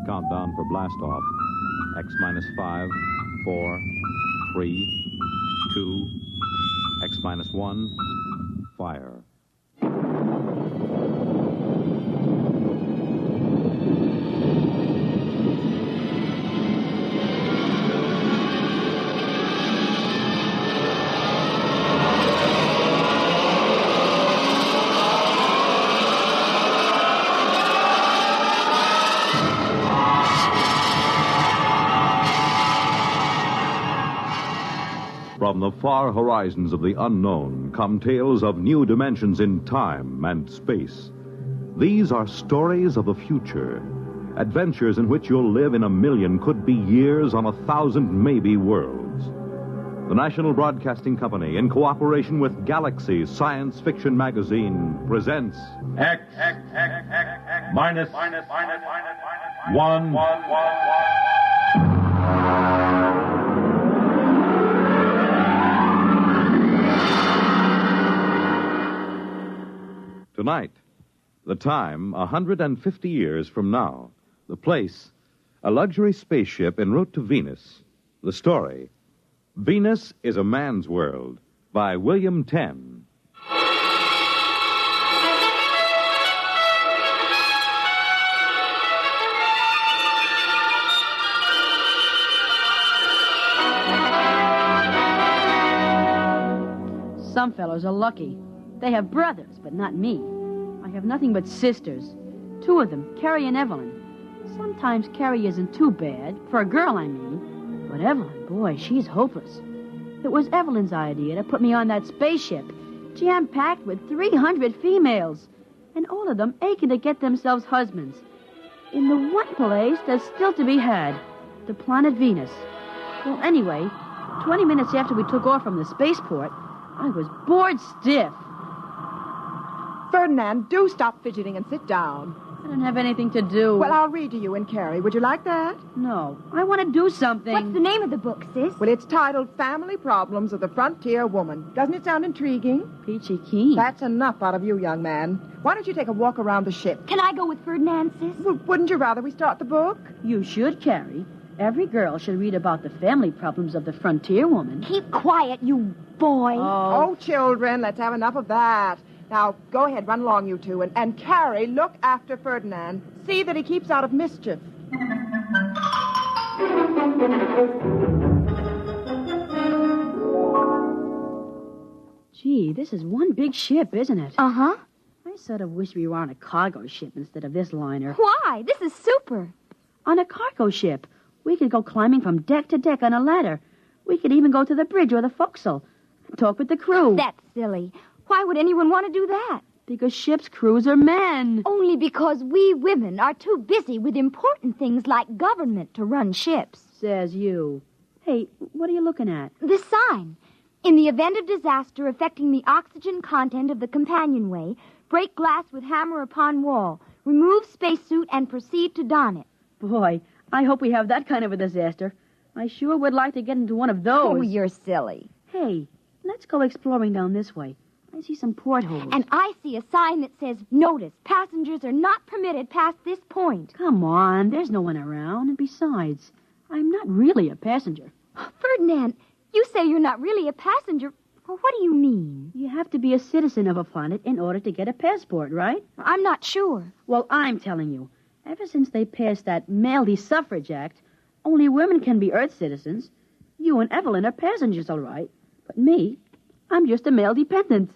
Countdown for blast off. X minus 5, 4, 3, 2, X minus 1, fire. From the far horizons of the unknown come tales of new dimensions in time and space. These are stories of the future, adventures in which you'll live in a million, could be years, on 1,000 maybe worlds. The National Broadcasting Company, in cooperation with Galaxy Science Fiction Magazine, presents X minus 1. Tonight, the time, 150 years from now. The place, a luxury spaceship en route to Venus. The story, Venus is a Man's World, by William Tenn. Some fellows are lucky. They have brothers, but not me. I have nothing but sisters. 2 of them, Carrie and Evelyn. Sometimes Carrie isn't too bad, for a girl, I mean. But Evelyn, boy, she's hopeless. It was Evelyn's idea to put me on that spaceship, jam-packed with 300 females, and all of them aching to get themselves husbands. In the one place that's still to be had, the planet Venus. Well, anyway, 20 minutes after we took off from the spaceport, I was bored stiff. Ferdinand, do stop fidgeting and sit down. I don't have anything to do. Well, I'll read to you and Carrie. Would you like that? No, I want to do something. What's the name of the book, sis? Well, it's titled Family Problems of the Frontier Woman. Doesn't it sound intriguing? Peachy keen. That's enough out of you, young man. Why don't you take a walk around the ship? Can I go with Ferdinand, sis? Well, wouldn't you rather we start the book? You should, Carrie. Every girl should read about the family problems of the frontier woman. Keep quiet, you boy. Oh, children, let's have enough of that. Now, go ahead, run along, you two. And Carrie, look after Ferdinand. See that he keeps out of mischief. Gee, this is one big ship, isn't it? Uh-huh. I sort of wish we were on a cargo ship instead of this liner. Why? This is super. On a cargo ship, we could go climbing from deck to deck on a ladder. We could even go to the bridge or the forecastle and talk with the crew. That's silly. Why would anyone want to do that? Because ship's crews are men. Only because we women are too busy with important things like government to run ships. Says you. Hey, what are you looking at? This sign. In the event of disaster affecting the oxygen content of the companionway, break glass with hammer upon wall. Remove spacesuit and proceed to don it. Boy, I hope we have that kind of a disaster. I sure would like to get into one of those. Oh, you're silly. Hey, let's go exploring down this way. I see some portholes. And I see a sign that says, notice, passengers are not permitted past this point. Come on, there's no one around. And besides, I'm not really a passenger. Ferdinand, you say you're not really a passenger. Well, what do you mean? You have to be a citizen of a planet in order to get a passport, right? I'm not sure. Well, I'm telling you. Ever since they passed that Male Suffrage Act, only women can be Earth citizens. You and Evelyn are passengers, all right. But me, I'm just a male dependent.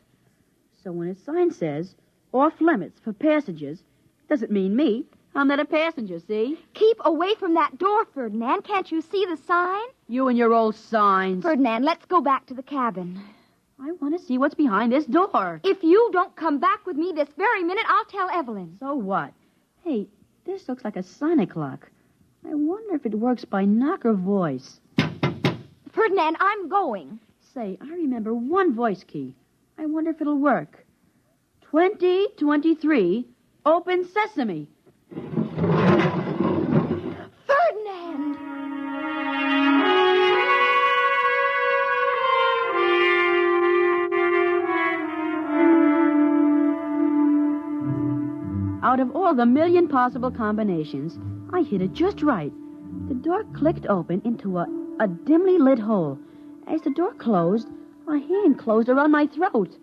So when a sign says, off limits for passengers, doesn't mean me. I'm not a passenger, see? Keep away from that door, Ferdinand. Can't you see the sign? You and your old signs. Ferdinand, let's go back to the cabin. I want to see what's behind this door. If you don't come back with me this very minute, I'll tell Evelyn. So what? Hey, this looks like a sonic clock. I wonder if it works by knock or voice. Ferdinand, I'm going. Say, I remember one voice key. I wonder if it'll work. 2023, open sesame. Ferdinand! Out of all the million possible combinations, I hit it just right. The door clicked open into a dimly lit hole. As the door closed, a hand closed around my throat.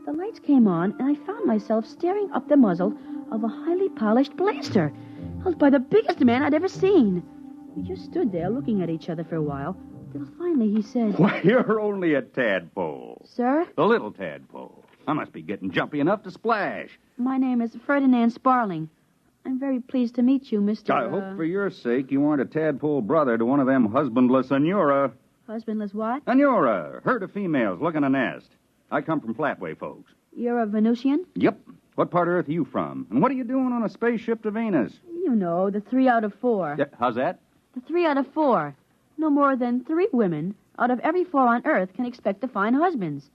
The lights came on, and I found myself staring up the muzzle of a highly polished blaster, held by the biggest man I'd ever seen. We just stood there looking at each other for a while, till finally he said... Why, you're only a tadpole. Sir? A little tadpole. I must be getting jumpy enough to splash. My name is Ferdinand Sparling. I'm very pleased to meet you, Mr. I hope for your sake you aren't a tadpole brother to one of them husbandless Anura. Husbandless what? Anura, herd of females looking a nest. I come from Flatway, folks. You're a Venusian? Yep. What part of Earth are you from? And what are you doing on a spaceship to Venus? You know, the 3 out of 4. Yeah, how's that? The 3 out of 4. No more than 3 women out of every 4 on Earth can expect to find husbands.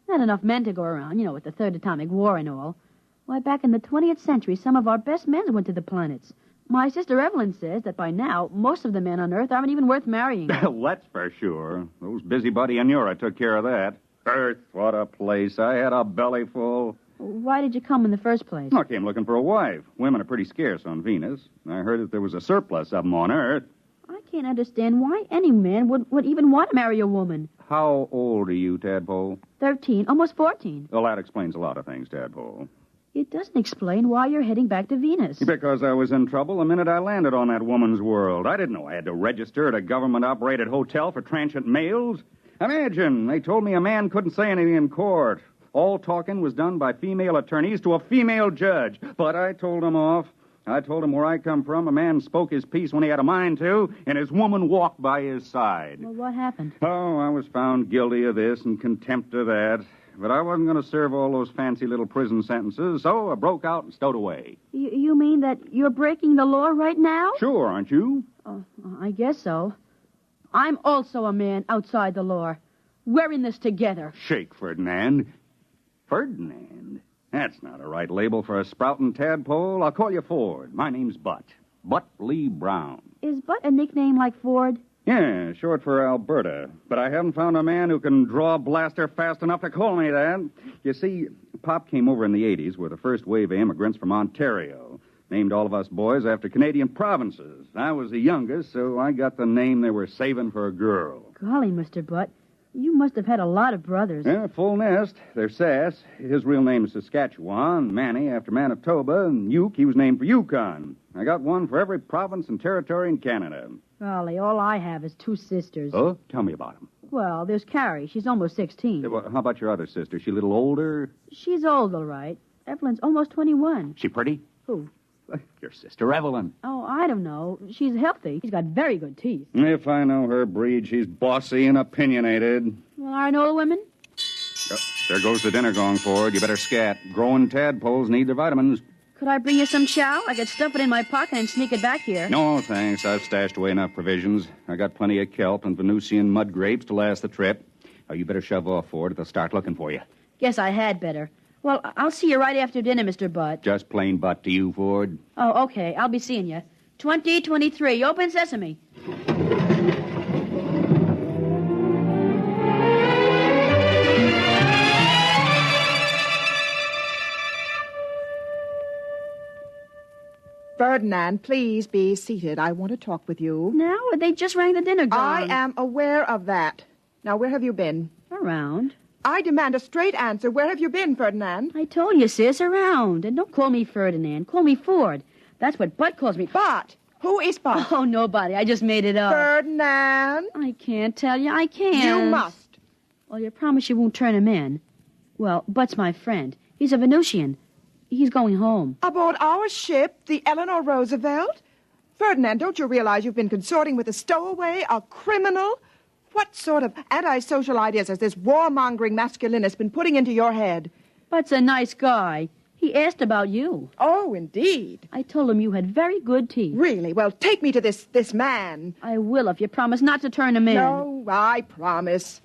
Not enough men to go around, with the Third Atomic War and all. Why, back in the 20th century, some of our best men went to the planets. My sister Evelyn says that by now, most of the men on Earth aren't even worth marrying. That's for sure. Those busybody Anura took care of that. Earth, what a place. I had a belly full. Why did you come in the first place? I came looking for a wife. Women are pretty scarce on Venus. I heard that there was a surplus of them on Earth. I can't understand why any man would even want to marry a woman. How old are you, Tadpole? 13, almost 14. Well, that explains a lot of things, Tadpole. It doesn't explain why you're heading back to Venus. Because I was in trouble the minute I landed on that woman's world. I didn't know I had to register at a government-operated hotel for transient males. Imagine, they told me a man couldn't say anything in court. All talking was done by female attorneys to a female judge. But I told him off. I told him where I come from, a man spoke his piece when he had a mind to, and his woman walked by his side. Well, what happened? Oh, I was found guilty of this and contempt of that. But I wasn't going to serve all those fancy little prison sentences, so I broke out and stowed away. You mean that you're breaking the law right now? Sure, aren't you? Oh, I guess so. I'm also a man outside the law. We're in this together. Shake, Ferdinand. Ferdinand? That's not a right label for a sprouting tadpole. I'll call you Ford. My name's Butt. Butt Lee Brown. Is Butt a nickname like Ford? Yeah, short for Alberta. But I haven't found a man who can draw a blaster fast enough to call me that. You see, Pop came over in the 80s with the first wave of immigrants from Ontario. Named all of us boys after Canadian provinces. I was the youngest, so I got the name they were saving for a girl. Golly, Mr. Butt, you must have had a lot of brothers. Yeah, full nest. They're Sass. His real name is Saskatchewan. Manny after Manitoba. And Uke, he was named for Yukon. I got one for every province and territory in Canada. Golly, all I have is 2 sisters. Oh? Tell me about them. Well, there's Carrie. She's almost 16. Yeah, well, how about your other sister? She a little older? She's old, all right. Evelyn's almost 21. She pretty? Who? Your sister Evelyn. Oh, I don't know. She's healthy. She's got very good teeth. If I know her breed, she's bossy and opinionated. Well, are no women? Oh, there goes the dinner gong, Ford. You better scat. Growing tadpoles need their vitamins. Could I bring you some chow? I could stuff it in my pocket and sneak it back here. No, thanks. I've stashed away enough provisions. I got plenty of kelp and Venusian mud grapes to last the trip. Oh, you better shove off, Ford, or they'll start looking for you. Guess I had better. Well, I'll see you right after dinner, Mr. Butt. Just plain butt to you, Ford. Oh, okay. I'll be seeing you. 2023. Open sesame. Ferdinand, please be seated. I want to talk with you. Now? They just rang the dinner gong. I am aware of that. Now, where have you been? Around. I demand a straight answer. Where have you been, Ferdinand? I told you, sis, around. And don't call me Ferdinand. Call me Ford. That's what Butt calls me. Bart. Who is Bart? Oh, nobody. I just made it up. Ferdinand. I can't tell you. I can't. You must. Well, you promise you won't turn him in. Well, Butt's my friend. He's a Venusian. He's going home. Aboard our ship, the Eleanor Roosevelt? Ferdinand, don't you realize you've been consorting with a stowaway, a criminal? What sort of antisocial ideas has this warmongering masculinist been putting into your head? Butt's a nice guy. He asked about you. Oh, indeed. I told him you had very good teeth. Really? Well, take me to this man. I will if you promise not to turn him in. No, I promise.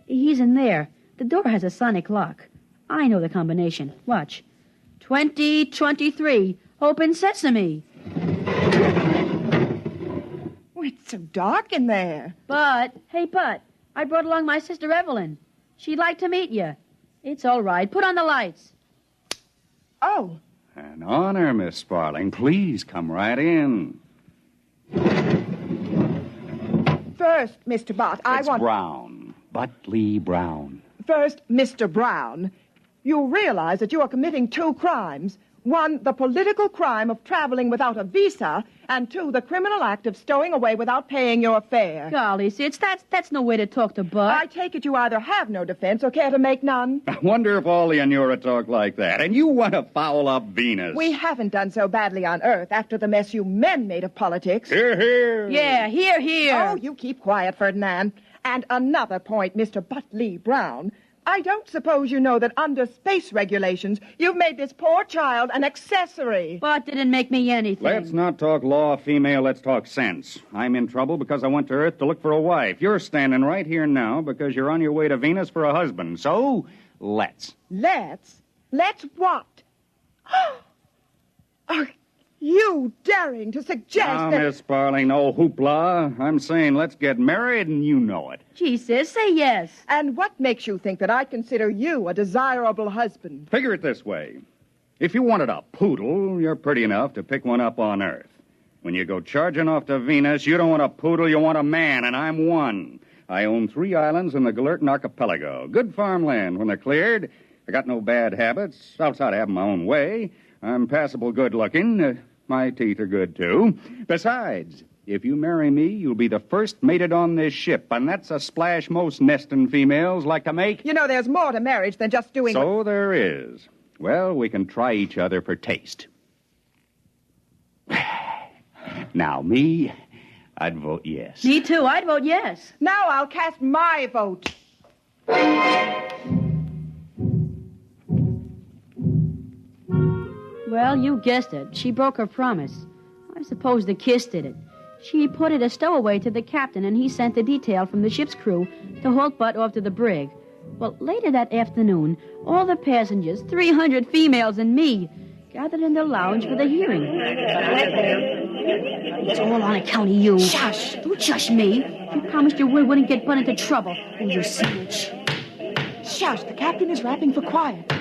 He's in there. The door has a sonic lock. I know the combination. Watch. 2023. Open sesame. Oh, it's so dark in there. Bud, I brought along my sister Evelyn. She'd like to meet you. It's all right. Put on the lights. Oh. An honor, Miss Sparling. Please come right in. First, Mr. Bott, It's Brown. Butley Brown. First, Mr. Brown, you realize that you are committing 2 crimes. 1, the political crime of traveling without a visa, and 2, the criminal act of stowing away without paying your fare. Golly, Sid, that's no way to talk to Bud. I take it you either have no defense or care to make none. I wonder if all the Anura talk like that. And you want to foul up Venus. We haven't done so badly on Earth after the mess you men made of politics. Hear, hear. Yeah, here. Oh, you keep quiet, Ferdinand. And another point, Mr. Butley Brown. I don't suppose you know that under space regulations, you've made this poor child an accessory. Bud didn't make me anything. Let's not talk law, female. Let's talk sense. I'm in trouble because I went to Earth to look for a wife. You're standing right here now because you're on your way to Venus for a husband. So, let's. Let's? Let's what? Are you daring to suggest Now, that... Miss Sparling, no hoopla. I'm saying let's get married, and you know it. Gee, sis, say yes. And what makes you think that I consider you a desirable husband? Figure it this way. If you wanted a poodle, you're pretty enough to pick one up on Earth. When you go charging off to Venus, you don't want a poodle, you want a man, and I'm one. I own 3 islands in the Galertan Archipelago. Good farmland when they're cleared. I got no bad habits, outside of having my own way. I'm passable good-looking. My teeth are good, too. Besides, if you marry me, you'll be the first mated on this ship, and that's a splash most nesting females like to make. You know, there's more to marriage than just doing... So there is. Well, we can try each other for taste. Now, me, I'd vote yes. Me too. I'd vote yes. Now I'll cast my vote. Well, you guessed it. She broke her promise. I suppose the kiss did it. She put it a stowaway to the captain, and he sent the detail from the ship's crew to haul Bud off to the brig. Well, later that afternoon, all the passengers, 300 females and me, gathered in the lounge for the hearing. It's all on account of you. Shush! Don't shush me. You promised your word wouldn't get Bud into trouble. Oh, you snitch. Shush, the captain is rapping for quiet.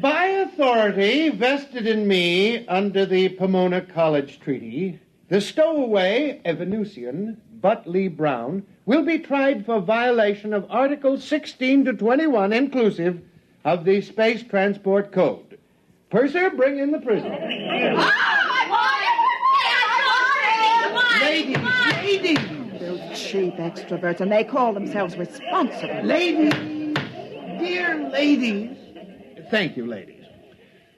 By authority vested in me under the Pomona College Treaty, the stowaway Evanusian, Butley Brown, will be tried for violation of Articles 16 to 21 inclusive of the Space Transport Code. Purser, bring in the prisoner. Ladies! Those cheap extroverts, and they call themselves responsible. Ladies! Dear ladies! Thank you, ladies.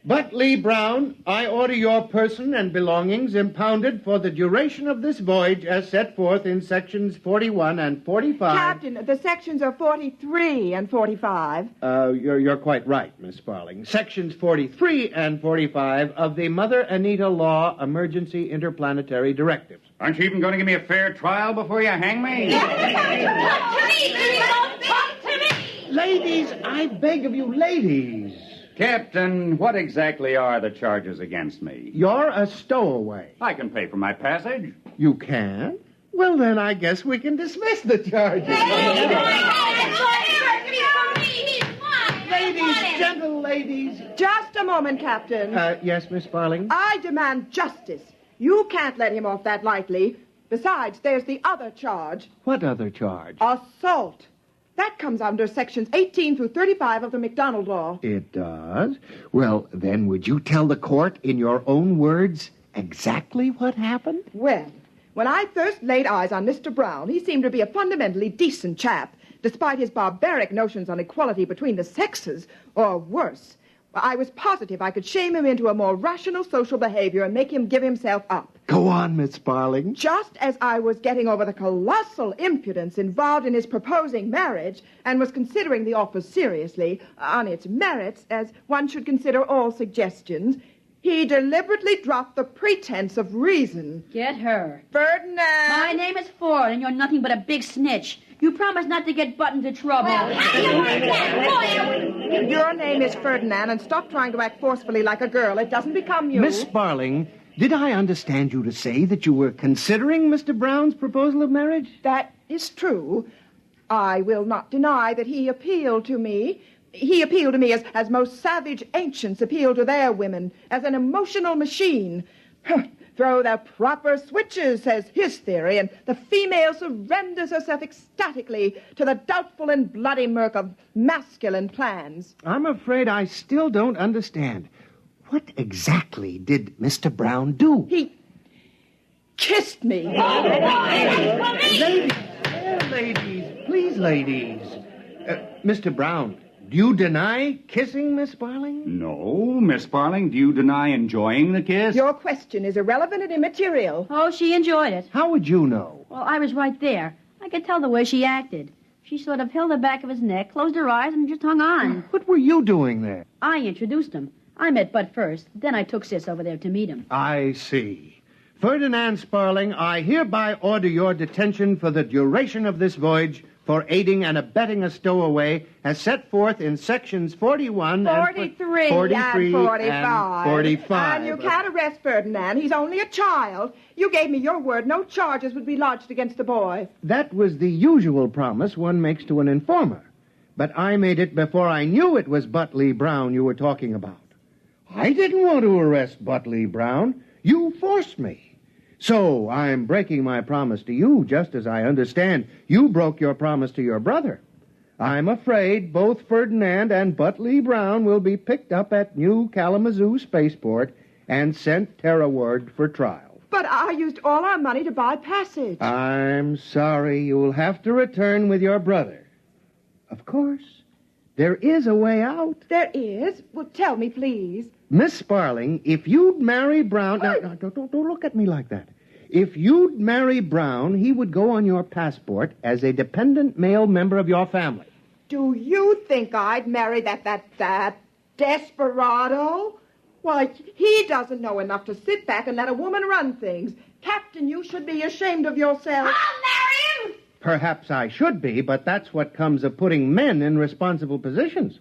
Butley Brown, I order your person and belongings impounded for the duration of this voyage as set forth in sections 41 and 45. Captain, the sections are 43 and 45. You're quite right, Miss Sparling. Sections 43 and 45 of the Mother Anita Law Emergency Interplanetary Directives. Aren't you even going to give me a fair trial before you hang me? Talk to me! Ladies, I beg of you, ladies. Captain, what exactly are the charges against me? You're a stowaway. I can pay for my passage. You can? Well, then I guess we can dismiss the charges. Ladies, gentle ladies. Just a moment, Captain. Yes, Miss Sparling? I demand justice. You can't let him off that lightly. Besides, there's the other charge. What other charge? Assault. That comes under sections 18 through 35 of the McDonald Law. It does? Well, then would you tell the court in your own words exactly what happened? Well, when I first laid eyes on Mr. Brown, he seemed to be a fundamentally decent chap, despite his barbaric notions on equality between the sexes, or worse. I was positive I could shame him into a more rational social behavior and make him give himself up. Go on, Miss Sparling. Just as I was getting over the colossal impudence involved in his proposing marriage and was considering the offer seriously, on its merits, as one should consider all suggestions, he deliberately dropped the pretense of reason. Get her. Ferdinand! My name is Ford, and you're nothing but a big snitch. You promised not to get Bud into trouble. Your name is Ferdinand, and stop trying to act forcefully like a girl. It doesn't become you. Miss Sparling, did I understand you to say that you were considering Mr. Brown's proposal of marriage? That is true. I will not deny that he appealed to me. He appealed to me as most savage ancients appeal to their women, as an emotional machine. Throw the proper switches, says his theory, and the female surrenders herself ecstatically to the doubtful and bloody murk of masculine plans. I'm afraid I still don't understand. What exactly did Mr. Brown do? He kissed me. Ladies, please, ladies. Mr. Brown, do you deny kissing Miss Sparling? No, Miss Sparling, do you deny enjoying the kiss? Your question is irrelevant and immaterial. Oh, she enjoyed it. How would you know? Well, I was right there. I could tell the way she acted. She sort of held the back of his neck, closed her eyes, and just hung on. What were you doing there? I introduced him. I met Bud first. Then I took Sis over there to meet him. I see. Ferdinand Sparling, I hereby order your detention for the duration of this voyage for aiding and abetting a stowaway as set forth in sections 41 43 and 43 and 45. and 45. And you can't arrest Ferdinand. He's only a child. You gave me your word no charges would be lodged against the boy. That was the usual promise one makes to an informer. But I made it before I knew it was Butley Brown you were talking about. I didn't want to arrest Butley Brown. You forced me. So I'm breaking my promise to you, just as I understand you broke your promise to your brother. I'm afraid both Ferdinand and Butley Brown will be picked up at New Kalamazoo Spaceport and sent terrorward for trial. But I used all our money to buy passage. I'm sorry. You'll have to return with your brother. Of course, there is a way out. There is? Well, tell me, please. Miss Sparling, if you'd marry Brown... Now, don't look at me like that. If you'd marry Brown, he would go on your passport as a dependent male member of your family. Do you think I'd marry that desperado? Why, he doesn't know enough to sit back and let a woman run things. Captain, you should be ashamed of yourself. I'll marry him! Perhaps I should be, but that's what comes of putting men in responsible positions.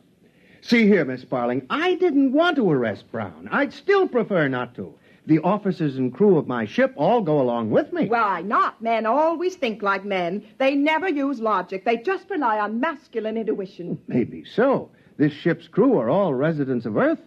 See here, Miss Sparling, I didn't want to arrest Brown. I'd still prefer not to. The officers and crew of my ship all go along with me. Why not? Men always think like men. They never use logic. They just rely on masculine intuition. Maybe so. This ship's crew are all residents of Earth.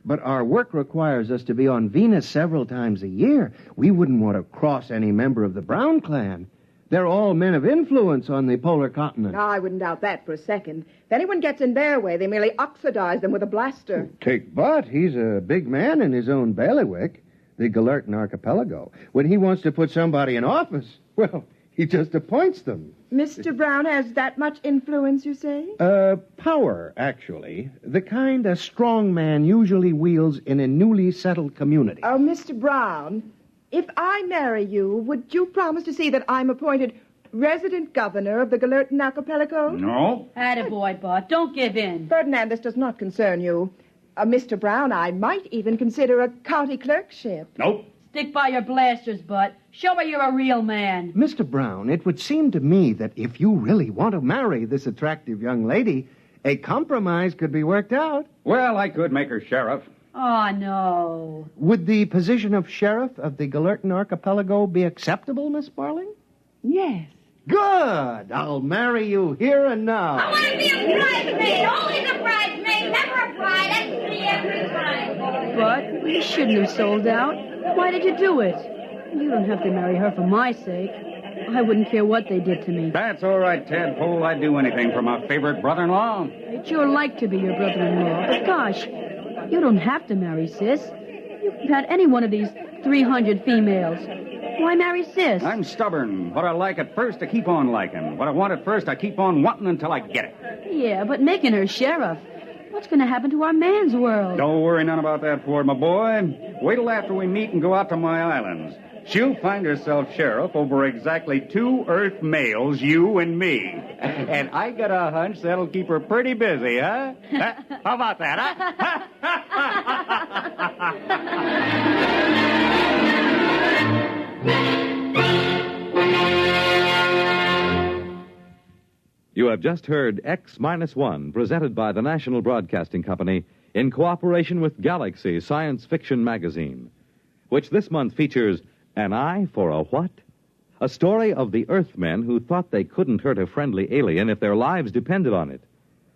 But our work requires us to be on Venus several times a year. We wouldn't want to cross any member of the Brown clan. They're all men of influence on the polar continent. I wouldn't doubt that for a second. If anyone gets in their way, they merely oxidize them with a blaster. Take Butt. He's a big man in his own bailiwick, the Galertan Archipelago. When he wants to put somebody in office, well, he just appoints them. Mr. Brown has that much influence, you say? Power, actually. The kind a strong man usually wields in a newly settled community. Oh, Mr. Brown, if I marry you, would you promise to see that I'm appointed resident governor of the Galertan Archipelago? No. Attaboy, Bud. Don't give in. Ferdinand, this does not concern you. Mr. Brown, I might even consider a county clerkship. Nope. Stick by your blasters, Bud. Show her you're a real man. Mr. Brown, it would seem to me that if you really want to marry this attractive young lady, a compromise could be worked out. Well, I could make her sheriff. Oh, no. Would the position of sheriff of the Galertan Archipelago be acceptable, Miss Sparling? Yes. Good. I'll marry you here and now. I want to be a bridesmaid. Always a bridesmaid, never a bride. That's me every time. Bud, you shouldn't have sold out. Why did you do it? You don't have to marry her for my sake. I wouldn't care what they did to me. That's all right, Tadpole. I'd do anything for my favorite brother-in-law. I'd sure like to be your brother-in-law. But gosh, you don't have to marry Sis. You can have any one of these 300 females. Why marry Sis? I'm stubborn. What I like at first, I keep on liking. What I want at first, I keep on wanting until I get it. Yeah, but making her sheriff, what's going to happen to our man's world? Don't worry none about that, Ford, my boy. Wait till after we meet and go out to my islands. She'll find herself sheriff over exactly 2 Earth males, you and me. And I got a hunch that'll keep her pretty busy, huh? How about that, You have just heard X-1, presented by the National Broadcasting Company in cooperation with Galaxy Science Fiction Magazine. which this month features An Eye for a What? A story of the Earthmen who thought they couldn't hurt a friendly alien if their lives depended on it,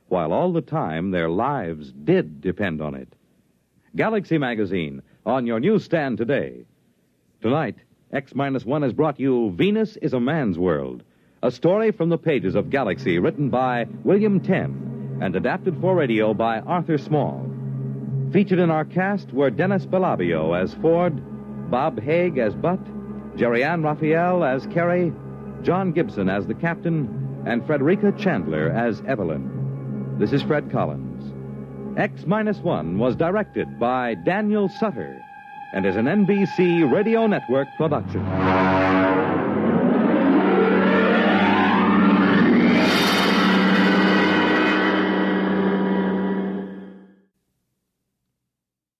while all the time their lives did depend on it. Galaxy Magazine, on your newsstand today. Tonight, X-1 has brought you Venus is a Man's World, a story from the pages of Galaxy written by William Tenn and adapted for radio by Arthur Small. Featured in our cast were Dennis Bellavio as Ford, Bob Haig as Butt, Jerry Ann Raphael as Carrie, John Gibson as the captain, and Frederica Chandler as Evelyn. This is Fred Collins. X-1 was directed by Daniel Sutter and is an NBC Radio Network production.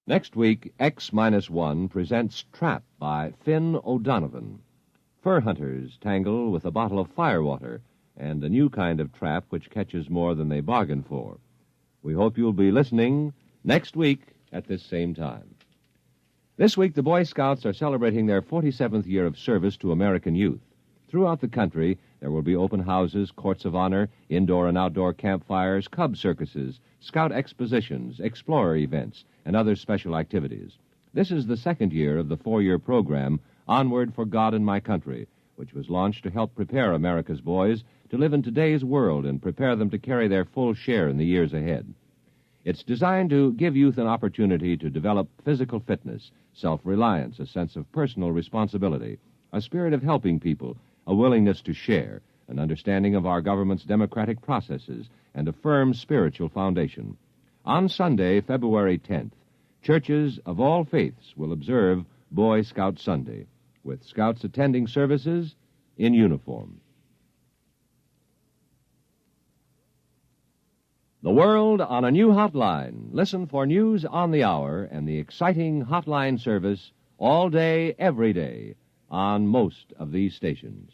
Next week, X-1 presents Trap by Finn O'Donovan. Fur hunters tangle with a bottle of firewater and a new kind of trap which catches more than they bargain for. We hope you'll be listening next week at this same time. This week, the Boy Scouts are celebrating their 47th year of service to American youth. Throughout the country, there will be open houses, courts of honor, indoor and outdoor campfires, cub circuses, scout expositions, explorer events, and other special activities. This is the second year of the 4-year program, Onward for God and My Country, which was launched to help prepare America's boys to live in today's world and prepare them to carry their full share in the years ahead. It's designed to give youth an opportunity to develop physical fitness, self-reliance, a sense of personal responsibility, a spirit of helping people, a willingness to share, an understanding of our government's democratic processes, and a firm spiritual foundation. On Sunday, February 10th, churches of all faiths will observe Boy Scout Sunday, with scouts attending services in uniform. The world on a new hotline. Listen for news on the hour and the exciting hotline service all day, every day, on most of these stations.